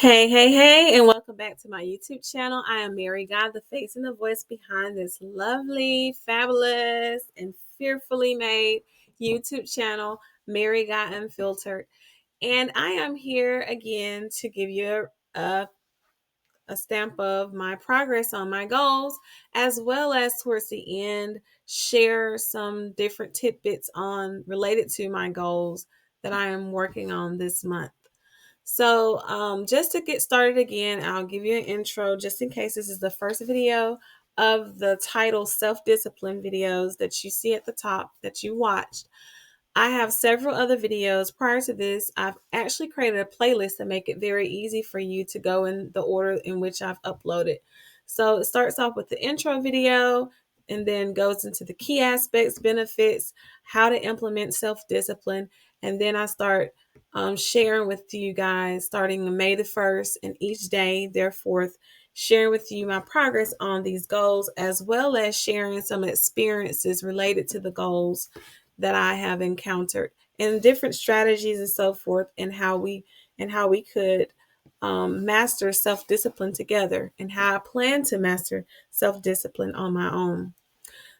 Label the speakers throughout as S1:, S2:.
S1: Hey, and welcome back to my YouTube channel. I am Mary God, the face and the voice behind this lovely, fabulous, and fearfully made YouTube channel, Mary God Unfiltered. And I am here again to give you a stamp of my progress on my goals, as well as towards the end, share some different tidbits on related to my goals that I am working on this month. So just to get started again, I'll give you an intro just in case this is the first video of the title self-discipline videos that you see at the top that you watched. I have several other videos prior to this. I've actually created a playlist to make it very easy for you to go in the order in which I've uploaded. So it starts off with the intro video and then goes into the key aspects, benefits, how to implement self-discipline. And then I start sharing with you guys starting May the 1st and each day, therefore, sharing with you my progress on these goals, as well as sharing some experiences related to the goals that I have encountered and different strategies and so forth, and how we could master self-discipline together, and how I plan to master self-discipline on my own.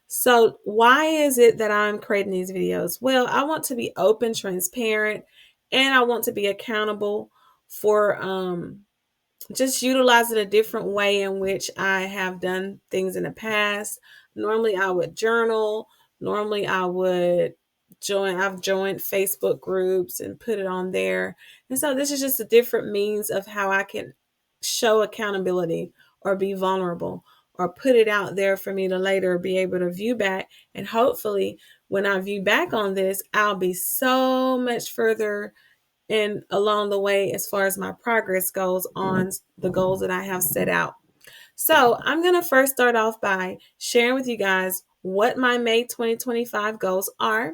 S1: So why is it that I'm creating these videos? Well, I want to be open, transparent, and I want to be accountable for just utilizing a different way in which I have done things in the past. Normally I would journal. Normally I've joined Facebook groups and put it on there. And so this is just a different means of how I can show accountability or be vulnerable or put it out there for me to later be able to view back. And hopefully when I view back on this, I'll be so much further and along the way as far as my progress goes on the goals that I have set out. So I'm going to first start off by sharing with you guys what my May 2025 goals are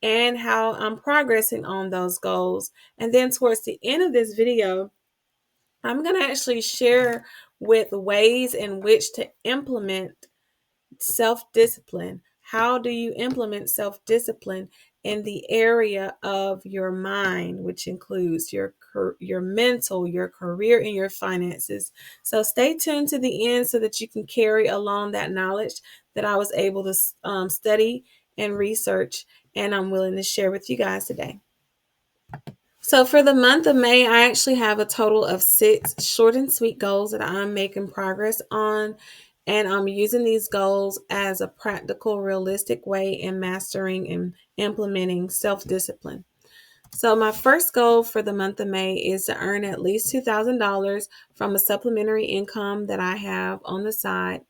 S1: and how I'm progressing on those goals. And then towards the end of this video, I'm going to actually share with ways in which to implement self-discipline. How do you implement self-discipline in the area of your mind, which includes your mental, your career, and your finances? So stay tuned to the end so that you can carry along that knowledge that I was able to study and research, and I'm willing to share with you guys today. So for the month of May, I actually have a total of 6 short and sweet goals that I'm making progress on. And I'm using these goals as a practical, realistic way in mastering and implementing self-discipline. So my first goal for the month of May is to earn at least $2,000 from a supplementary income that I have on the side.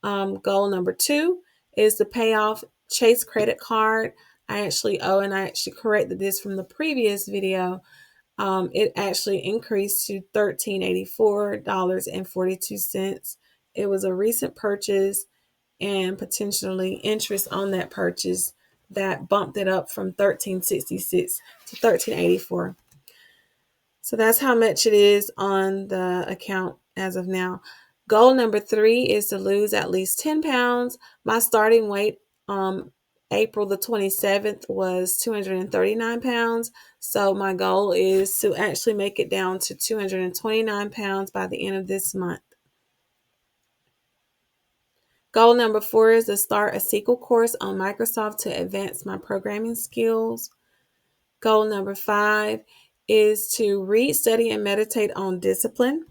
S1: Goal number 2 is to pay off Chase credit card. I actually corrected this from the previous video. It actually increased to $1384.42. It was a recent purchase and potentially interest on that purchase that bumped it up from $1366 to $1384. So that's how much it is on the account as of now. Goal number 3 is to lose at least 10 pounds. My starting weight April the 27th was 239 pounds. So my goal is to actually make it down to 229 pounds by the end of this month. Goal number 4 is to start a SQL course on Microsoft to advance my programming skills. Goal number 5 is to read, study, and meditate on discipline.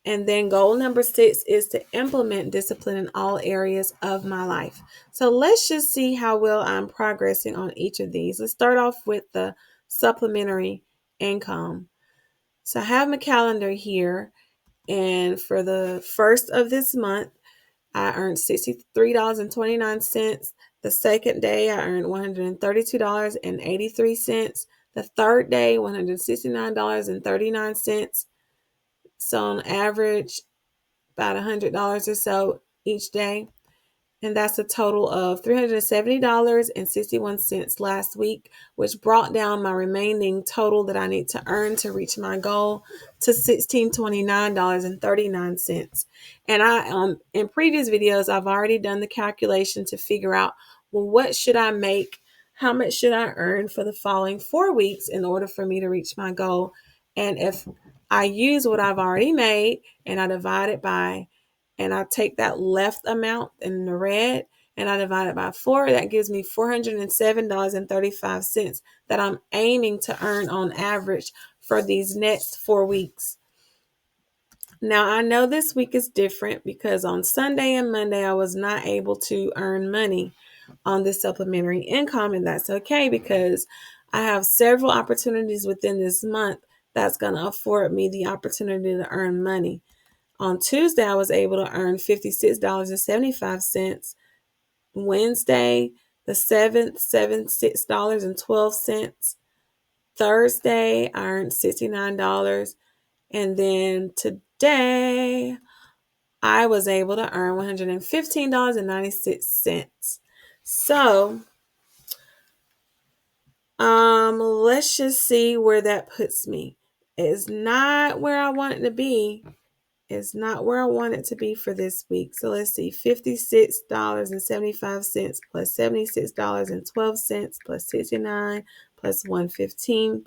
S1: And then goal number 6 is to implement discipline in all areas of my life. So let's just see how well I'm progressing on each of these. Let's start off with the supplementary income. So I have my calendar here, and for the first of this month, I earned $63.29. The second day, I earned $132.83. The third day, $169.39. So on average, about $100 or so each day. And that's a total of $370.61 last week, which brought down my remaining total that I need to earn to reach my goal to $1,629.39. And I in previous videos, I've already done the calculation to figure out, well, what should I make? How much should I earn for the following 4 weeks in order for me to reach my goal? And if I use what I've already made and I divide it by, and I take that left amount in the red and I divide it by 4. That gives me $407.35 that I'm aiming to earn on average for these next 4 weeks. Now, I know this week is different because on Sunday and Monday, I was not able to earn money on this supplementary income, and that's okay because I have several opportunities within this month that's going to afford me the opportunity to earn money. On Tuesday, I was able to earn $56.75. Wednesday, the 7th, $76.12. Thursday, I earned $69. And then today, I was able to earn $115.96. So, let's just see where that puts me. It's not where I want it to be. It's not where I want it to be for this week. So let's see, $56.75 plus $76.12 plus 69 plus 115.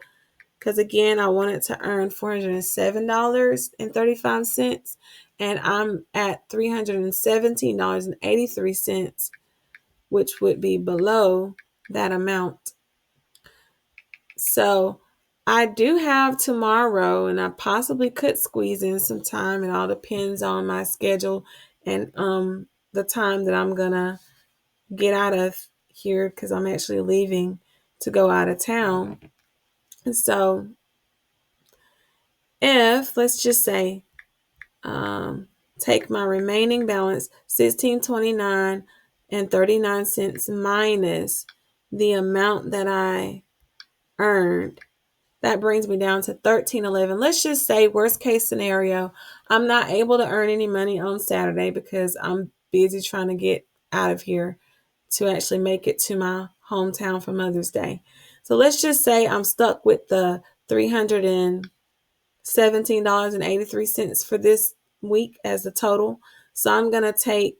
S1: Because again, I wanted to earn $407.35, and I'm at $317.83, which would be below that amount. So I do have tomorrow, and I possibly could squeeze in some time. It all depends on my schedule and the time that I'm gonna get out of here because I'm actually leaving to go out of town. And so if let's just say take my remaining balance, 16.29 and 39 cents minus the amount that I earned, that brings me down to $13.11. Let's just say worst case scenario, I'm not able to earn any money on Saturday because I'm busy trying to get out of here to actually make it to my hometown for Mother's Day. So let's just say I'm stuck with the $317.83 for this week as the total. So I'm going to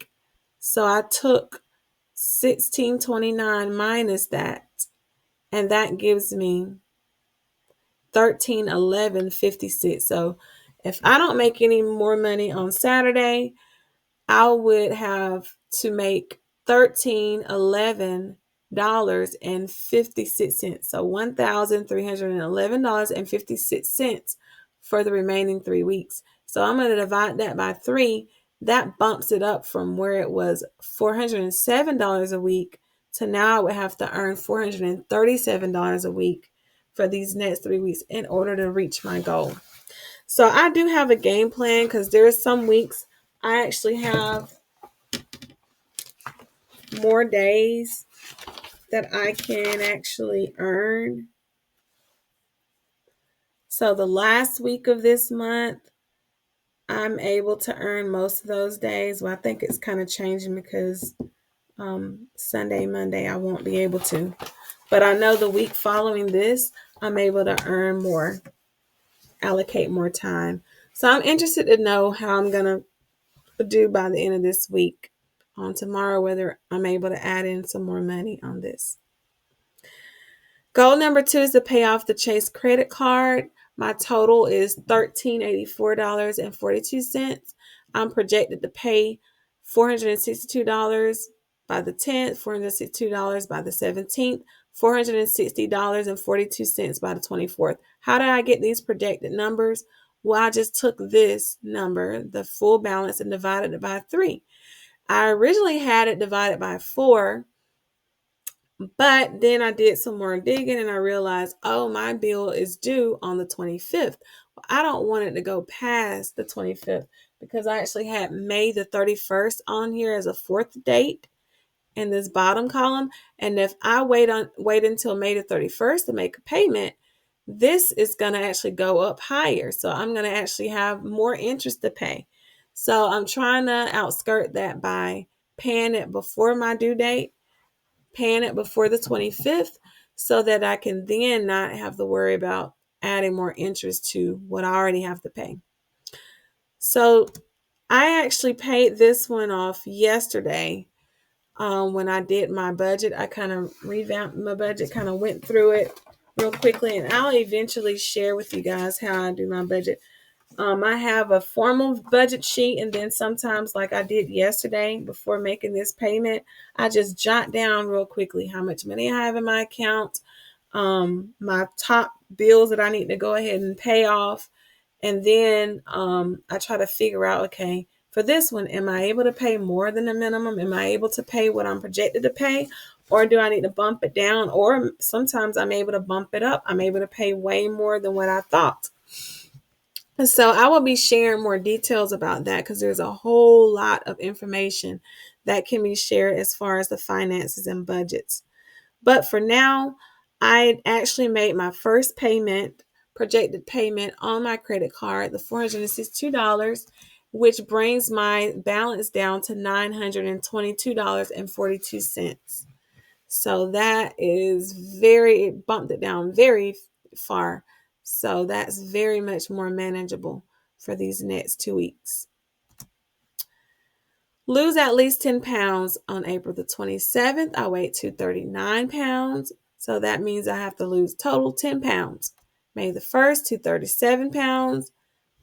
S1: I took 16.29 minus that, and that gives me 13.11.56. So if I don't make any more money on Saturday, I would have to make $13.11.56. So $1,311.56 for the remaining 3 weeks. So I'm going to divide that by 3. That bumps it up from where it was $407 a week to now I would have to earn $437 a week for these next 3 weeks in order to reach my goal. So I do have a game plan because there's some weeks I actually have more days that I can actually earn. So the last week of this month, I'm able to earn most of those days. Well, I think it's kind of changing because Sunday, Monday, I won't be able to. But I know the week following this, I'm able to earn more, allocate more time. So I'm interested to know how I'm going to do by the end of this week on tomorrow, whether I'm able to add in some more money on this. Goal number 2 is to pay off the Chase credit card. My total is $1,384.42. I'm projected to pay $462 by the 10th, $462 by the 17th, $460.42 by the 24th. How did I get these projected numbers? Well, I just took this number, the full balance, and divided it by 3. I originally had it divided by 4, but then I did some more digging and I realized, oh, my bill is due on the 25th. Well, I don't want it to go past the 25th because I actually had May the 31st on here as a 4th date in this bottom column. And if I wait until May the 31st to make a payment, this is going to actually go up higher. So I'm going to actually have more interest to pay. So I'm trying to outskirt that by paying it before my due date, paying it before the 25th, so that I can then not have to worry about adding more interest to what I already have to pay. So I actually paid this one off yesterday. When I did my budget, I kind of revamped my budget, kind of went through it real quickly, and I'll eventually share with you guys how I do my budget. I have a formal budget sheet, and then sometimes, like I did yesterday before making this payment, I just jot down real quickly how much money I have in my account, my top bills that I need to go ahead and pay off. And then I try to figure out, okay, for this one, am I able to pay more than the minimum? Am I able to pay what I'm projected to pay? Or do I need to bump it down? Or sometimes I'm able to bump it up. I'm able to pay way more than what I thought. And so I will be sharing more details about that because there's a whole lot of information that can be shared as far as the finances and budgets. But for now, I actually made my first payment, projected payment on my credit card, the $462, which brings my balance down to $922.42. So that is it bumped it down very far. So that's very much more manageable for these next 2 weeks. Lose at least 10 pounds on April the 27th. I weighed 239 pounds. So that means I have to lose total 10 pounds. May the 1st, 237 pounds.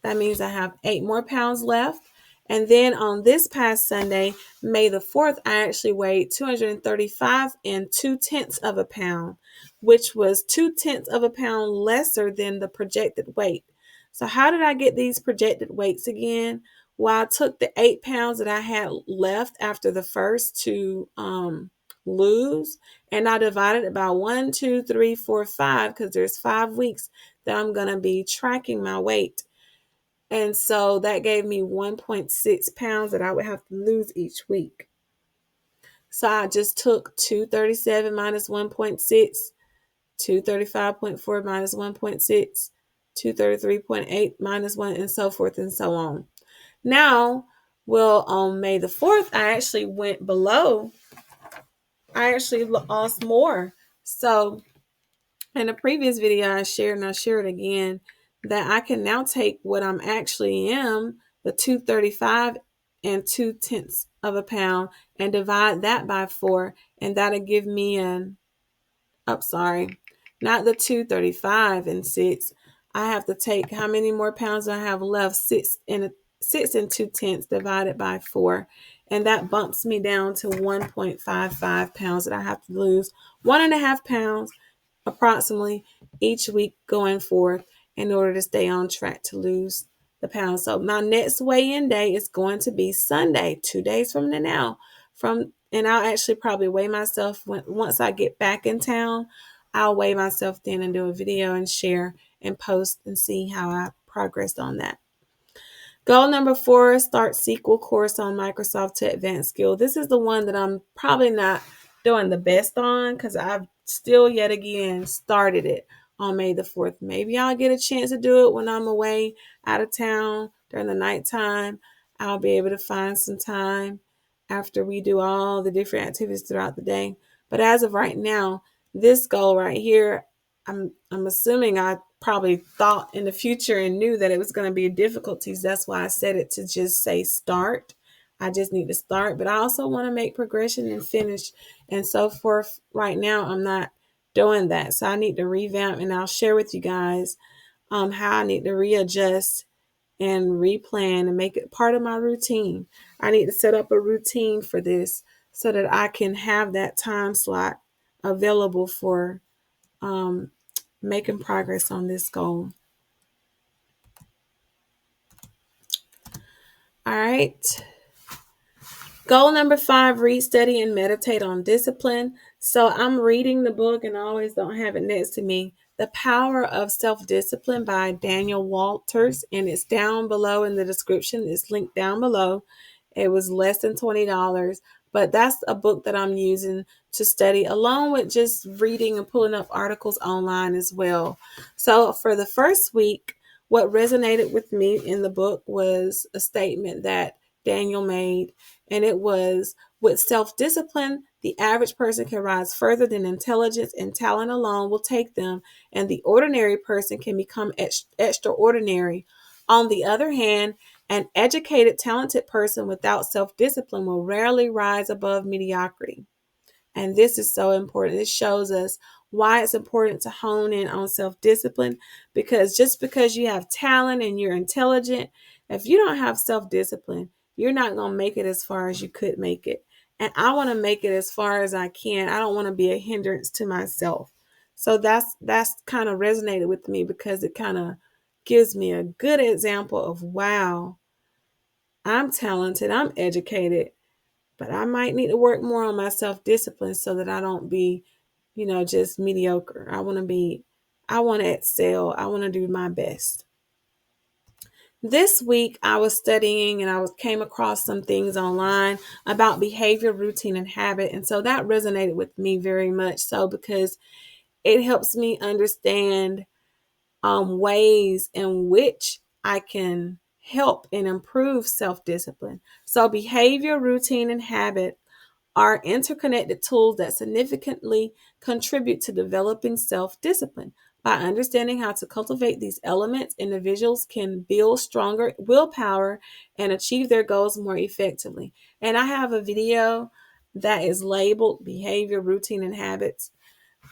S1: That means I have 8 more pounds left. And then on this past Sunday, May the 4th, I actually weighed 235 and 2/10 of a pound, which was 2/10 of a pound lesser than the projected weight. So how did I get these projected weights again? Well, I took the 8 pounds that I had left after the first to lose, and I divided it by 1, 2, 3, 4, 5, because there's 5 weeks that I'm going to be tracking my weight. And so that gave me 1.6 pounds that I would have to lose each week. So I just took 237 minus 1.6, 235.4 minus 1.6, 233.8 minus 1, and so forth and so on. Now, well, on May the 4th, I actually went below. I actually lost more. So in a previous video I shared, and I share it again, that I can now take what I'm actually am, the 235 and 2/10 of a pound, and divide that by 4, and that'll give me not the 235 and 6. I have to take how many more pounds I have left, 6 and 2/10 divided by 4, and that bumps me down to 1.55 pounds that I have to lose, 1.5 pounds approximately each week going forth in order to stay on track to lose the pounds. So my next weigh-in day is going to be Sunday, 2 days from now. And I'll actually probably weigh myself once I get back in town. I'll weigh myself then and do a video and share and post and see how I progressed on that. Goal number 4, start SQL course on Microsoft to advanced skill. This is the one that I'm probably not doing the best on because I've still yet again started it on May the 4th. Maybe I'll get a chance to do it when I'm away out of town during the nighttime. I'll be able to find some time after we do all the different activities throughout the day. But as of right now, this goal right here, I'm assuming I probably thought in the future and knew that it was going to be difficulties. That's why I set it to just say start. I just need to start, but I also want to make progression and finish and so forth. Right now, I'm not doing that. So I need to revamp, and I'll share with you guys how I need to readjust and replan and make it part of my routine. I need to set up a routine for this so that I can have that time slot available for making progress on this goal. All right. Goal number 5, read, study, and meditate on discipline. So I'm reading the book and I always don't have it next to me. The Power of Self-Discipline by Daniel Walters, and it's down below in the description. It's linked down below. It was less than $20, but that's a book that I'm using to study along with just reading and pulling up articles online as well. So for the first week, what resonated with me in the book was a statement that Daniel made, and it was, with self-discipline, the average person can rise further than intelligence and talent alone will take them, and the ordinary person can become extraordinary. On the other hand, an educated, talented person without self-discipline will rarely rise above mediocrity. And this is so important. It shows us why it's important to hone in on self-discipline, because just because you have talent and you're intelligent, if you don't have self-discipline, you're not going to make it as far as you could make it. And I want to make it as far as I can. I don't want to be a hindrance to myself. So that's kind of resonated with me, because it kind of gives me a good example of, wow, I'm talented, I'm educated, but I might need to work more on my self-discipline so that I don't be, just mediocre. I want to excel. I want to do my best. This week I was studying and came across some things online about behavior, routine, and habit. And so that resonated with me very much so, because it helps me understand ways in which I can help and improve self-discipline. So behavior, routine, and habit are interconnected tools that significantly contribute to developing self-discipline. By understanding how to cultivate these elements, individuals can build stronger willpower and achieve their goals more effectively. And I have a video that is labeled Behavior, Routine, and Habits,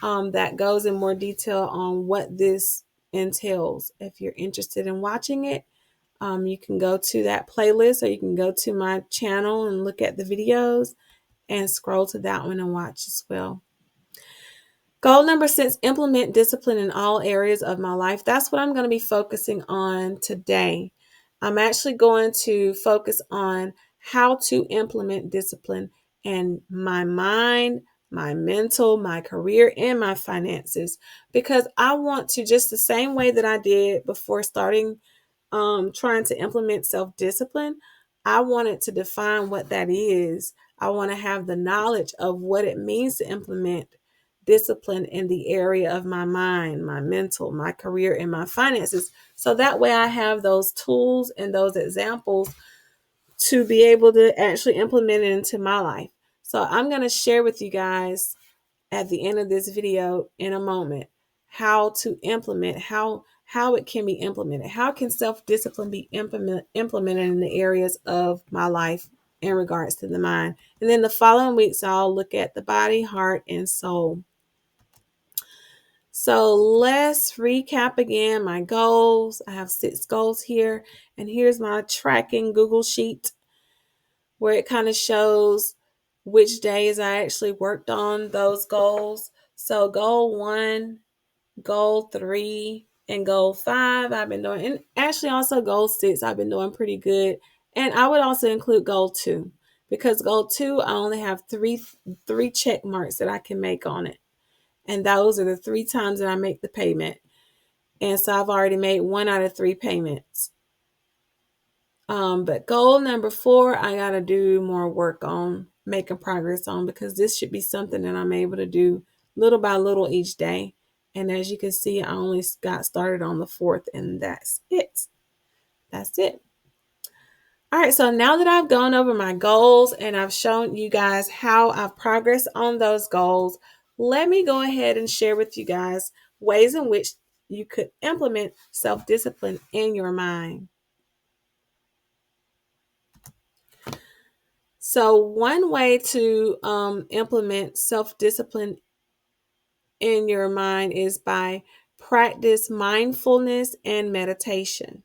S1: that goes in more detail on what this entails. If you're interested in watching it, you can go to that playlist, or you can go to my channel and look at the videos and scroll to that one and watch as well. Goal number 6, implement discipline in all areas of my life. That's what I'm going to be focusing on today. I'm actually going to focus on how to implement discipline in my mind, my mental, my career, and my finances, because I want to, just the same way that I did before starting trying to implement self-discipline, I wanted to define what that is. I want to have the knowledge of what it means to implement discipline in the area of my mind, my mental, my career, and my finances. So that way I have those tools and those examples to be able to actually implement it into my life. So I'm going to share with you guys at the end of this video in a moment how to implement, how it can be implemented. How can self-discipline be implemented in the areas of my life in regards to the mind? And then the following weeks, I'll look at the body, heart, and soul. So let's recap again my goals. I have 6 goals here, and here's my tracking Google sheet where it kind of shows which days I actually worked on those goals. So goal 1, goal 3, and goal 5 I've been doing, and actually also goal 6 I've been doing pretty good. And I would also include goal 2, because goal 2 I only have three check marks that I can make on it, and those are the 3 times that I make the payment. And so I've already made 1 out of 3 payments. But goal number 4, I got to do more work on making progress on, because this should be something that I'm able to do little by little each day. And as you can see, I only got started on the 4th, and that's it. That's it. All right, so now that I've gone over my goals and I've shown you guys how I've progressed on those goals, let me go ahead and share with you guys ways in which you could implement self-discipline in your mind. So one way to implement self-discipline in your mind is by practice mindfulness and meditation.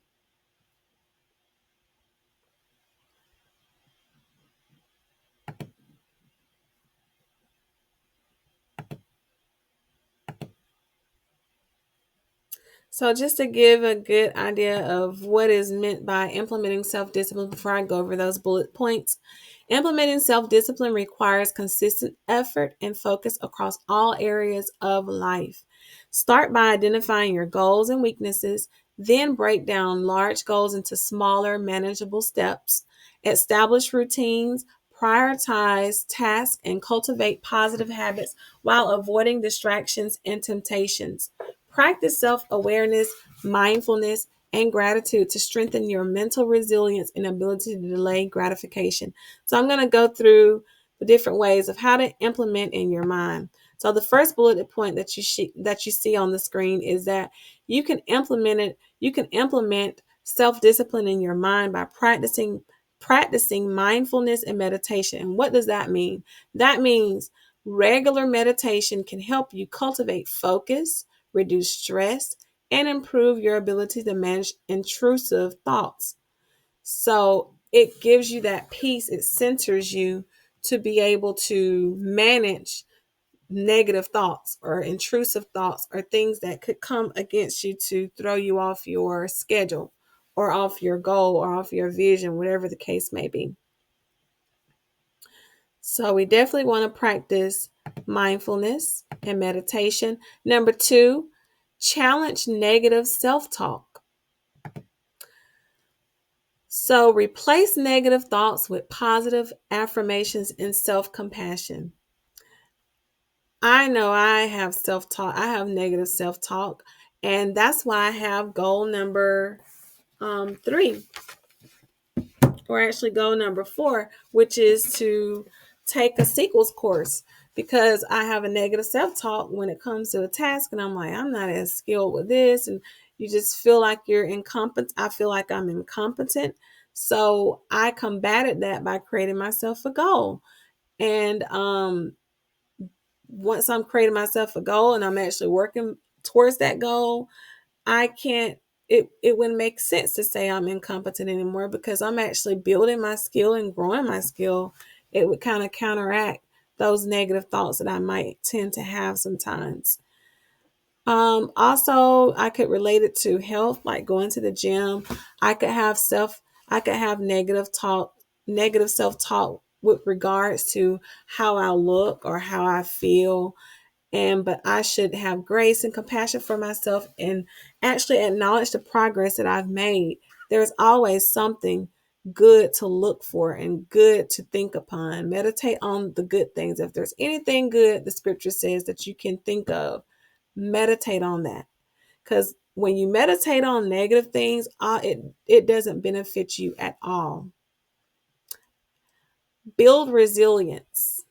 S1: So just to give a good idea of what is meant by implementing self-discipline before I go over those bullet points, implementing self-discipline requires consistent effort and focus across all areas of life. Start by identifying your goals and weaknesses, then break down large goals into smaller, manageable steps. Establish routines, prioritize tasks, and cultivate positive habits while avoiding distractions and temptations. Practice self-awareness, mindfulness, and gratitude to strengthen your mental resilience and ability to delay gratification. So I'm going to go through the different ways of how to implement in your mind. So the first bullet point that you see on the screen is that you can implement it. You can implement self-discipline in your mind by practicing mindfulness and meditation. And what does that mean? That means Regular meditation can help you cultivate focus, reduce stress, and improve your ability to manage intrusive thoughts. So it gives you that peace, it centers you to be able to manage negative thoughts or intrusive thoughts or things that could come against you to throw you off your schedule or off your goal or off your vision, whatever the case may be. So we definitely want to practice mindfulness and meditation. Number 2, challenge negative self-talk. So replace negative thoughts with positive affirmations and self-compassion. I know I have self-talk. I have negative self-talk, and that's why I have goal number 3, or actually goal number 4, which is to take a sequels course, because I have a negative self-talk when it comes to a task, and I'm like, I'm not as skilled with this, and you just feel like you're incompetent. I feel like I'm incompetent. So I combated that by creating myself a goal. And once I'm creating myself a goal and I'm actually working towards that goal, I can't, it wouldn't make sense to say I'm incompetent anymore, because I'm actually building my skill and growing my skill. It would kind of counteract those negative thoughts that I might tend to have sometimes. Also, I could relate it to health, like going to the gym. I could have negative self-talk with regards to how I look or how I feel. But I should have grace and compassion for myself and actually acknowledge the progress that I've made. There's always something good to look for and good to think upon. Meditate on the good things. If there's anything good, the scripture says, that you can think of, meditate on that. Because when you meditate on negative things, it doesn't benefit you at all. Build resilience.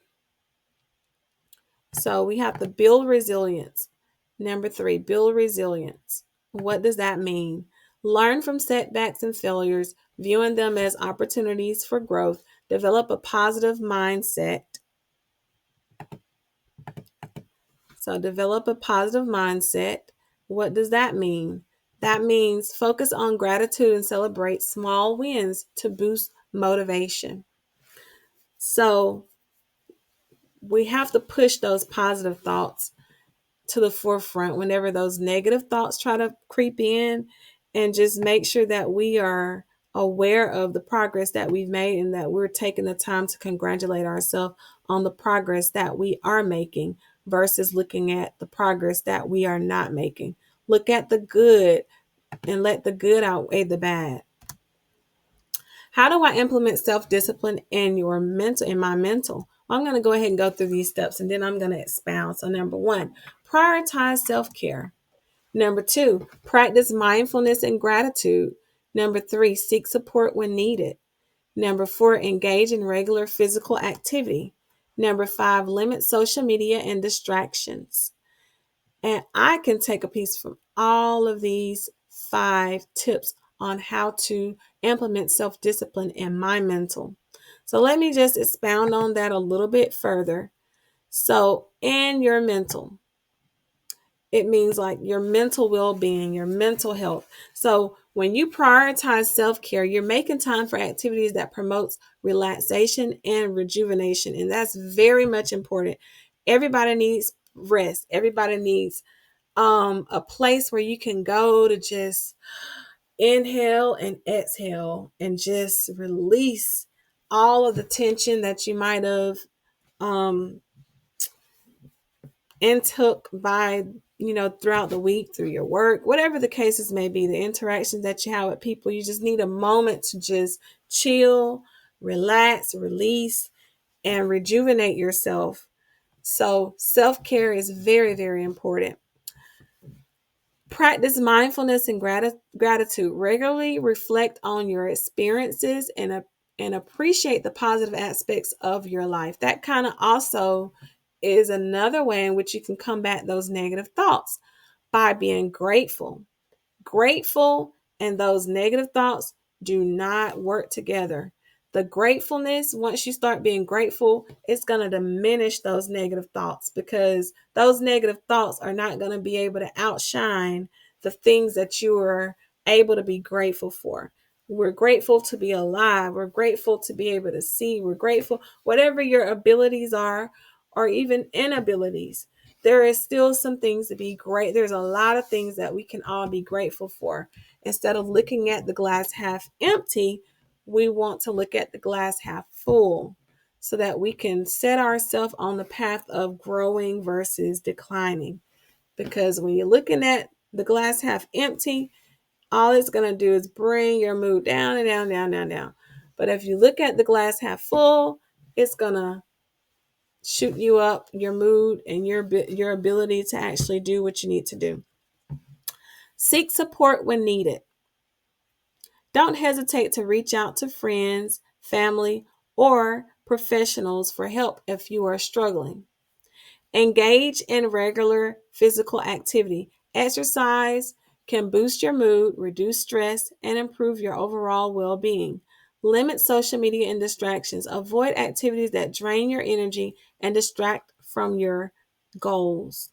S1: So we have to build resilience. Number 3, build resilience. What does that mean? Learn from setbacks and failures, viewing them as opportunities for growth. Develop a positive mindset. So develop a positive mindset. What does that mean? That means focus on gratitude and celebrate small wins to boost motivation. So we have to push those positive thoughts to the forefront whenever those negative thoughts try to creep in, and just make sure that we are aware of the progress that we've made and that we're taking the time to congratulate ourselves on the progress that we are making versus looking at the progress that we are not making. Look at the good and let the good outweigh the bad. How do I implement self-discipline in my mental? Well, I'm going to go ahead and go through these steps, and then I'm going to expound. So number 1, prioritize self-care. Number 2, practice mindfulness and gratitude. Number 3, seek support when needed. Number 4, engage in regular physical activity. Number 5, limit social media and distractions. And I can take a piece from all of these 5 tips on how to implement self-discipline in my mental. So let me just expound on that a little bit further. So in your mental, it means like your mental well-being, your mental health. So when you prioritize self-care, you're making time for activities that promotes relaxation and rejuvenation. And that's very much important. Everybody needs rest. Everybody needs a place where you can go to just inhale and exhale and just release all of the tension that you might have intook by throughout the week, through your work, whatever the cases may be, the interactions that you have with people. You just need a moment to just chill, relax, release, and rejuvenate yourself. So self-care is very, very important. Practice mindfulness and gratitude. Regularly reflect on your experiences and appreciate the positive aspects of your life. That kind of also is another way in which you can combat those negative thoughts, by being grateful. Grateful and those negative thoughts do not work together. the gratefulness, once you start being grateful, it's going to diminish those negative thoughts, because those negative thoughts are not going to be able to outshine the things that you are able to be grateful for. We're grateful to be alive. We're grateful to be able to see. We're grateful, whatever your abilities are, or even inabilities. There is still some things to be great. There's a lot of things that we can all be grateful for. Instead of looking at the glass half empty, we want to look at the glass half full, so that we can set ourselves on the path of growing versus declining. Because when you're looking at the glass half empty, all it's going to do is bring your mood down and down, down, down, down. But if you look at the glass half full, it's going to shoot you up your mood and your ability to actually do what you need to do. Seek support when needed. Don't hesitate to reach out to friends, family, or professionals for help if you are struggling. Engage in regular physical activity. Exercise can boost your mood, reduce stress, and improve your overall well being. Limit social media and distractions. Avoid activities that drain your energy and distract from your goals.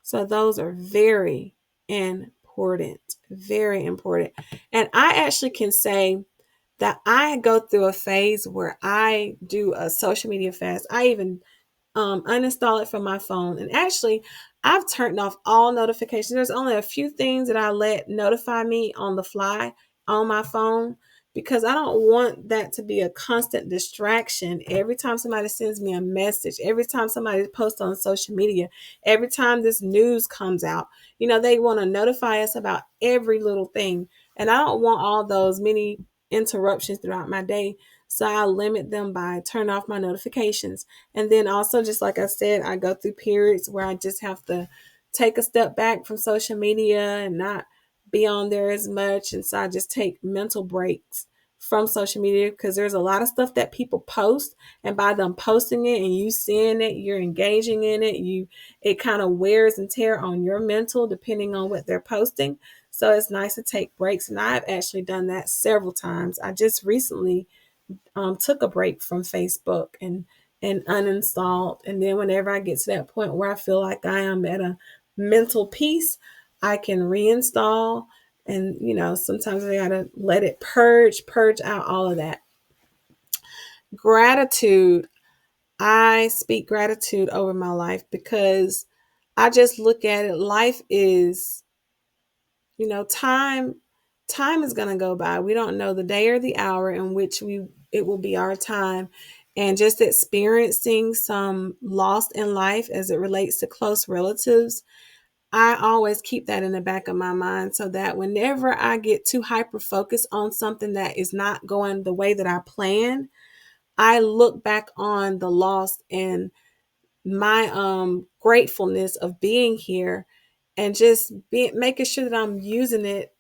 S1: So, those are very important. Very important. And I actually can say that I go through a phase where I do a social media fast. I even uninstall it from my phone. And actually, I've turned off all notifications. There's only a few things that I let notify me on the fly on my phone, because I don't want that to be a constant distraction. Every time somebody sends me a message, every time somebody posts on social media, every time this news comes out, they want to notify us about every little thing. And I don't want all those many interruptions throughout my day. So I limit them by turning off my notifications. And then also, just like I said, I go through periods where I just have to take a step back from social media and not be on there as much. And so I just take mental breaks from social media, because there's a lot of stuff that people post, and by them posting it and you seeing it, you're engaging in it, it kind of wears and tear on your mental depending on what they're posting. So it's nice to take breaks, and I've actually done that several times. I just recently took a break from Facebook and uninstalled. And then whenever I get to that point where I feel like I am at a mental peace, I can reinstall. And sometimes I gotta let it purge out all of that. Gratitude. I speak gratitude over my life, because I just look at it. Life is, time is going to go by. We don't know the day or the hour in which it will be our time. And just experiencing some loss in life as it relates to close relatives, I always keep that in the back of my mind, so that whenever I get too hyper focused on something that is not going the way that I planned, I look back on the loss and my gratefulness of being here, and just making sure that I'm using it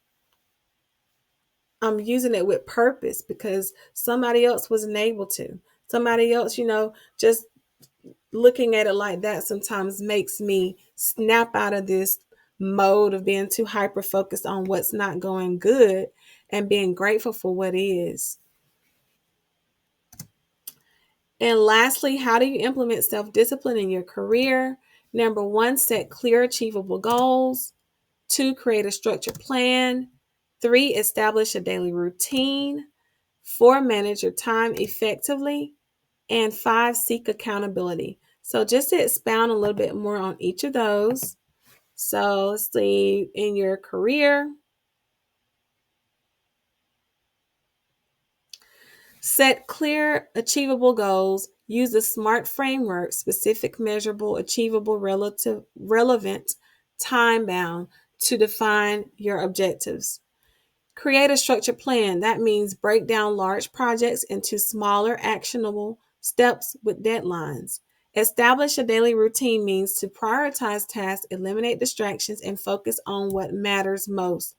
S1: with purpose, because somebody else wasn't able to. Somebody else, just looking at it like that sometimes makes me snap out of this mode of being too hyper focused on what's not going good and being grateful for what is. And lastly, how do you implement self-discipline in your career? Number 1, set clear, achievable goals. 2, create a structured plan. 3, establish a daily routine. 4, manage your time effectively. And 5, seek accountability. So just to expound a little bit more on each of those. So let's see, in your career, set clear, achievable goals. Use the SMART framework: specific, measurable, achievable, relevant, time bound, to define your objectives. Create a structured plan. That means break down large projects into smaller, actionable steps with deadlines. Establish a daily routine means to prioritize tasks, eliminate distractions, and focus on what matters most.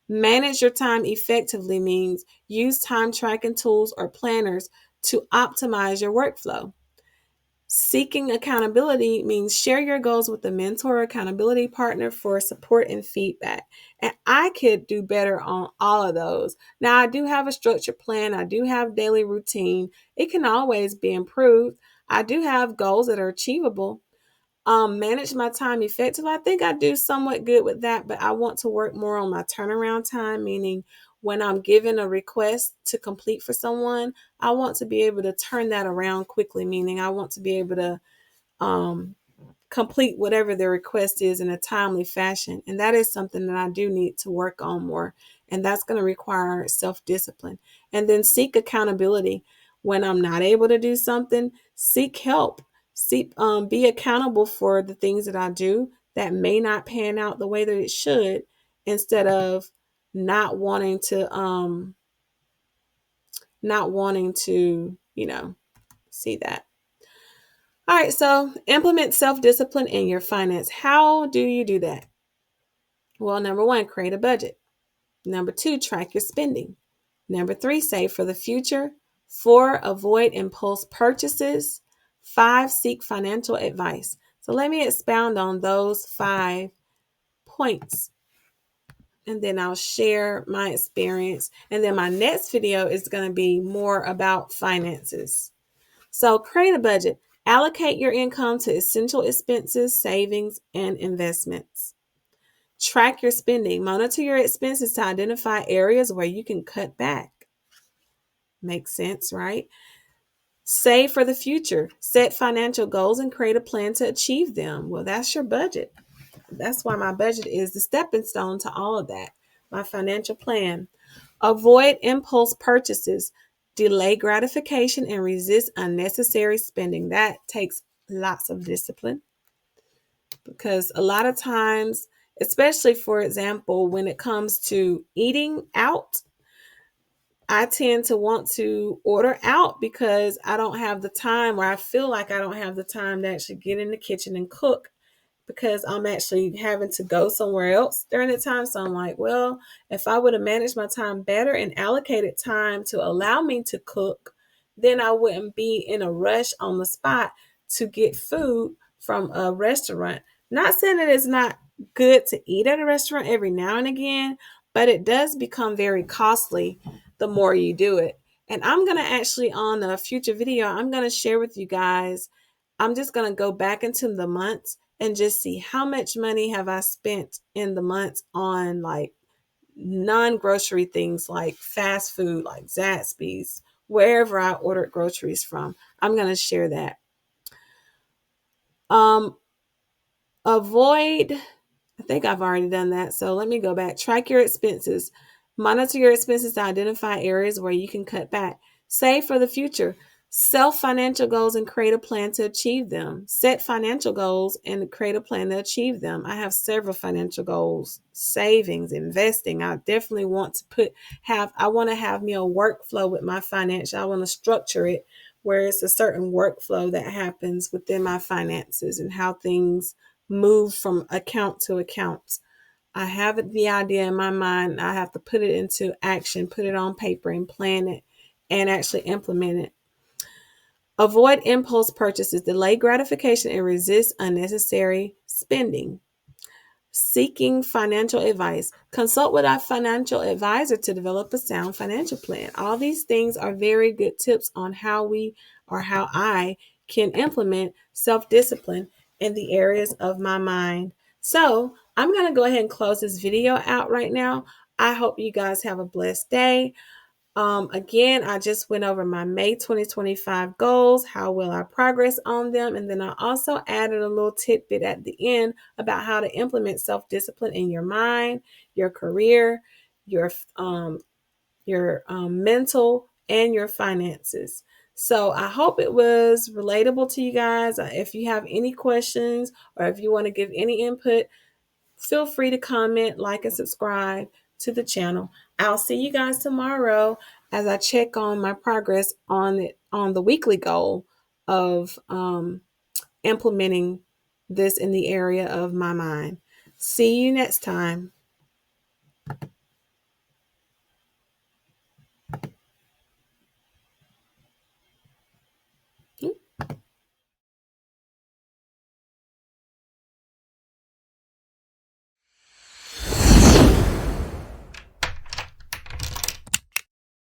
S1: Manage your time effectively means use time tracking tools or planners to optimize your workflow. Seeking accountability means share your goals with a mentor or accountability partner for support and feedback. And I could do better on all of those. Now, I do have a structured plan. I do have daily routine. It can always be improved. I do have goals that are achievable. Manage my time effectively. I think I do somewhat good with that, but I want to work more on my turnaround time, meaning when I'm given a request to complete for someone, I want to be able to turn that around quickly, meaning I want to be able to um, complete whatever their request is in a timely fashion. And that is something that I do need to work on more. And that's going to require self-discipline. And then seek accountability. When I'm not able to do something, seek help. Be accountable for the things that I do that may not pan out the way that it should, instead of not wanting to, see that. All right, so implement self-discipline in your finance. How do you do that? Well, number one, create a budget. Number two, track your spending. Number three, save for the future. Four, avoid impulse purchases. Five, seek financial advice. So let me expound on those 5 points, and then I'll share my experience. And then my next video is going to be more about finances. So create a budget. Allocate your income to essential expenses, savings, and investments. Track your spending. Monitor your expenses to identify areas where you can cut back. Makes sense, right? Save for the future. Set financial goals and create a plan to achieve them. Well, that's your budget. That's why my budget is the stepping stone to all of that. My financial plan. Avoid impulse purchases. Delay gratification and resist unnecessary spending. That takes lots of discipline, because a lot of times, especially for example, when it comes to eating out, I tend to want to order out because I don't have the time, or I feel like I don't have the time to actually get in the kitchen and cook, because I'm actually having to go somewhere else during the time. So I'm like, well, if I would have managed my time better and allocated time to allow me to cook, then I wouldn't be in a rush on the spot to get food from a restaurant. Not saying that it's not good to eat at a restaurant every now and again, but it does become very costly the more you do it. And I'm going to actually, on a future video, I'm going to share with you guys, I'm just going to go back into the months and just see how much money have I spent in the months on like non-grocery things, like fast food, like Zaxby's, wherever I ordered groceries from. I'm going to share that. Avoid, I think I've already done that. So let me go back. Track your expenses. Monitor your expenses to identify areas where you can cut back. Save for the future. Self financial goals and create a plan to achieve them. Set financial goals and create a plan to achieve them. I have several financial goals: savings, investing. I definitely want to I want to have me a workflow with my financial. I want to structure it where it's a certain workflow that happens within my finances and how things move from account to account. I have the idea in my mind. I have to put it into action, put it on paper and plan it and actually implement it. Avoid impulse purchases, delay gratification, and resist unnecessary spending. Seeking financial advice. Consult with our financial advisor to develop a sound financial plan. All these things are very good tips on how I can implement self-discipline in the areas of my mind. So I'm going to go ahead and close this video out right now. I hope you guys have a blessed day. Again, I just went over my May 2025 goals, how will I progress on them, and then I also added a little tidbit at the end about how to implement self-discipline in your mind, your career, your mental, and your finances. So I hope it was relatable to you guys. If you have any questions or if you want to give any input, feel free to comment, like, and subscribe to the channel. I'll see you guys tomorrow as I check on my progress on the weekly goal of implementing this in the area of my mind. See you next time.